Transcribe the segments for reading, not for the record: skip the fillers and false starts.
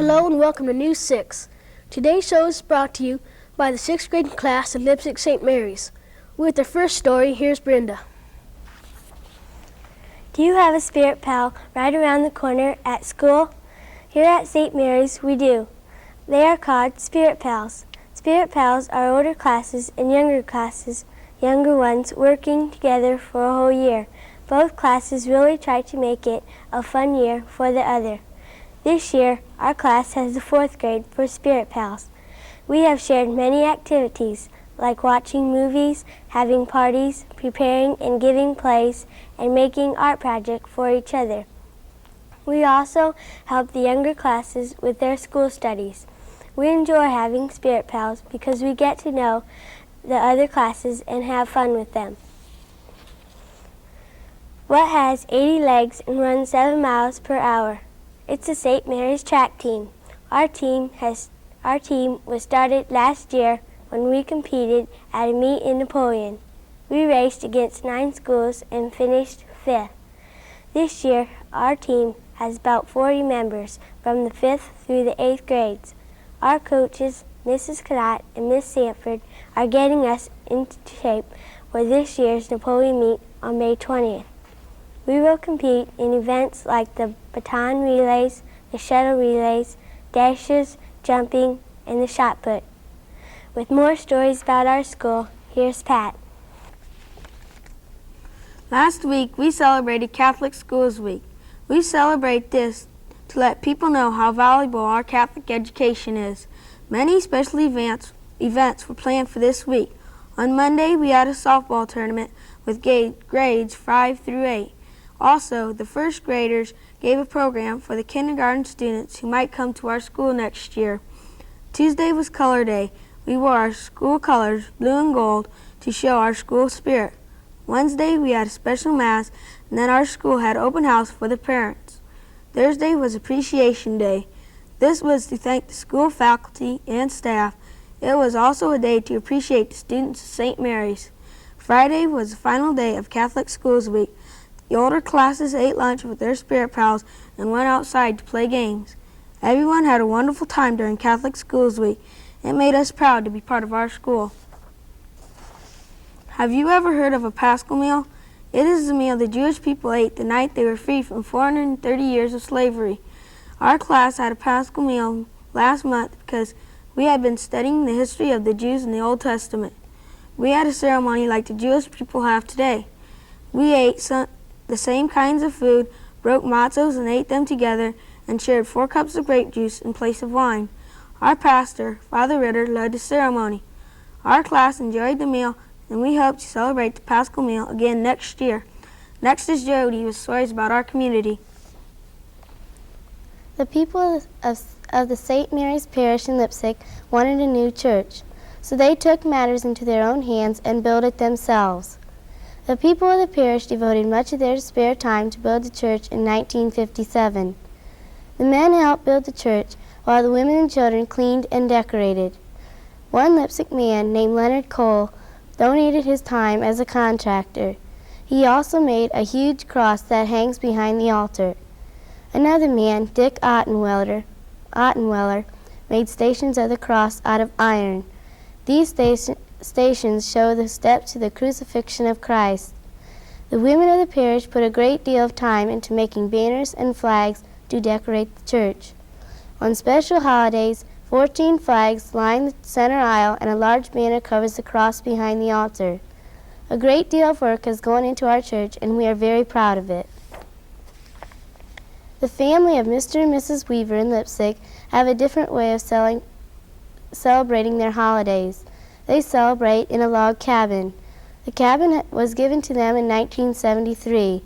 Hello and welcome to News 6. Today's show is brought to you by the 6th grade class at Leipsic St. Mary's. With their first story, here's Brenda. Do you have a spirit pal right around the corner at school? Here at St. Mary's, we do. They are called spirit pals. Spirit pals are older classes and younger ones working together for a whole year. Both classes really try to make it a fun year for the other. This year, our class has the 4th grade for Spirit Pals. We have shared many activities, like watching movies, having parties, preparing and giving plays, and making art projects for each other. We also help the younger classes with their school studies. We enjoy having Spirit Pals because we get to know the other classes and have fun with them. What has 80 legs and runs 7 miles per hour? It's the St. Mary's track team. Our team was started last year when we competed at a meet in Napoleon. We raced against 9 schools and finished 5th. This year, our team has about 40 members from the 5th through the 8th grades. Our coaches, Mrs. Cadet and Miss Sanford, are getting us into shape for this year's Napoleon meet on May 20th. We will compete in events like the baton relays, the shuttle relays, dashes, jumping, and the shot put. With more stories about our school, here's Pat. Last week, we celebrated Catholic Schools Week. We celebrate this to let people know how valuable our Catholic education is. Many special events were planned for this week. On Monday, we had a softball tournament with grades 5 through 8. Also, the first graders gave a program for the kindergarten students who might come to our school next year. Tuesday was Color Day. We wore our school colors, blue and gold, to show our school spirit. Wednesday, we had a special mass, and then our school had open house for the parents. Thursday was Appreciation Day. This was to thank the school faculty and staff. It was also a day to appreciate the students of St. Mary's. Friday was the final day of Catholic Schools Week. The older classes ate lunch with their spirit pals and went outside to play games. Everyone had a wonderful time during Catholic Schools Week. It made us proud to be part of our school. Have you ever heard of a Paschal meal? It is the meal the Jewish people ate the night they were free from 430 years of slavery. Our class had a Paschal meal last month because we had been studying the history of the Jews in the Old Testament. We had a ceremony like the Jewish people have today. We ate the same kinds of food, broke matzos and ate them together, and shared 4 cups of grape juice in place of wine. Our pastor, Father Ritter, led the ceremony. Our class enjoyed the meal, and we hope to celebrate the Paschal meal again next year. Next is Jody with stories about our community. The people of the St. Mary's Parish in Leipsic wanted a new church, so they took matters into their own hands and built it themselves. The people of the parish devoted much of their spare time to build the church in 1957. The men helped build the church while the women and children cleaned and decorated. One Leipsic man named Leonard Cole donated his time as a contractor. He also made a huge cross that hangs behind the altar. Another man, Dick Ottenweller, made stations of the cross out of iron. These stations show the steps to the crucifixion of Christ. The women of the parish put a great deal of time into making banners and flags to decorate the church. On special holidays, 14 flags line the center aisle and a large banner covers the cross behind the altar. A great deal of work has gone into our church, and we are very proud of it. The family of Mr. and Mrs. Weaver in Leipsic have a different way of celebrating their holidays. They celebrate in a log cabin. The cabin was given to them in 1973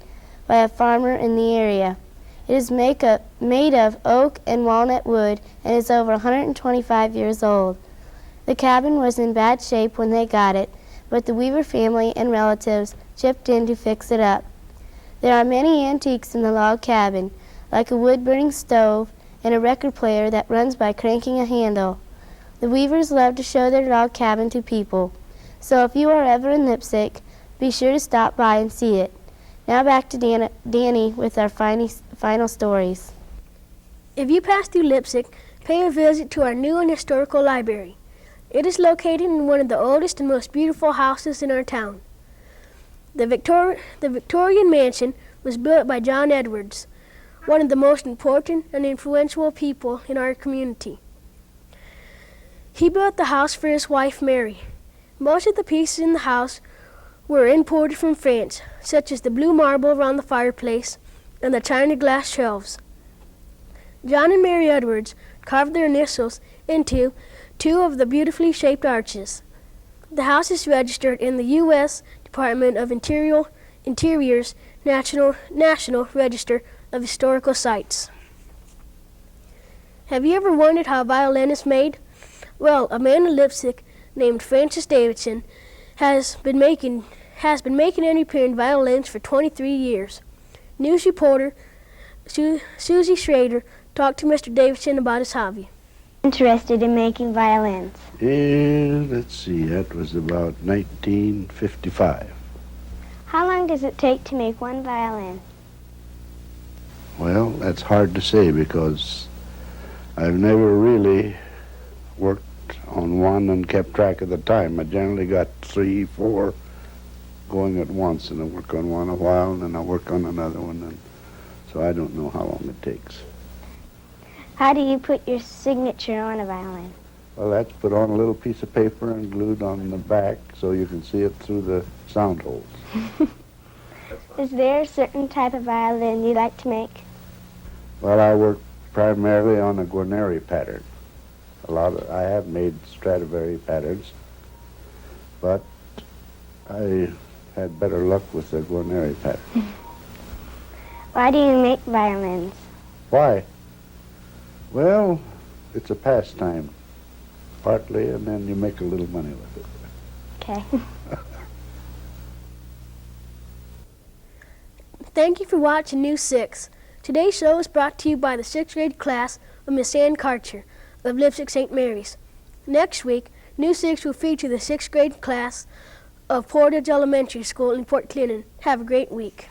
by a farmer in the area. It is made of oak and walnut wood and is over 125 years old. The cabin was in bad shape when they got it, but the Weaver family and relatives chipped in to fix it up. There are many antiques in the log cabin, like a wood-burning stove and a record player that runs by cranking a handle. The Weavers love to show their log cabin to people, so if you are ever in Leipsic, be sure to stop by and see it. Now back to Danny with our final stories. If you pass through Leipsic, pay a visit to our new and historical library. It is located in one of the oldest and most beautiful houses in our town. The Victorian mansion was built by John Edwards, one of the most important and influential people in our community. He built the house for his wife Mary. Most of the pieces in the house were imported from France, such as the blue marble around the fireplace and the china glass shelves. John and Mary Edwards carved their initials into two of the beautifully shaped arches. The house is registered in the U.S. Department of Interior's National Register of Historical Sites. Have you ever wondered how a violin is made? Well, a man in Leipsic named Francis Davidson has been making and repairing violins for 23 years. News reporter Susie Schrader talked to Mr. Davidson about his hobby. Interested in making violins? Let's see, that was about 1955. How long does it take to make one violin? Well, that's hard to say because I've never really worked on one and kept track of the time. I generally got 3, 4 going at once, and I work on one a while, and then I work on another one, and so I don't know how long it takes. How do you put your signature on a violin? Well, that's put on a little piece of paper and glued on the back so you can see it through the sound holes. Is there a certain type of violin you like to make? Well, I work primarily on a Guarneri pattern. I have made Stradivari patterns, but I had better luck with the Guarneri pattern. Why do you make violins? Why? Well, it's a pastime, partly, and then you make a little money with it. Okay. Thank you for watching New 6. Today's show is brought to you by the 6th grade class of Miss Ann Karcher of Leipsic St. Mary's. Next week, New 6 will feature the 6th grade class of Portage Elementary School in Port Clinton. Have a great week.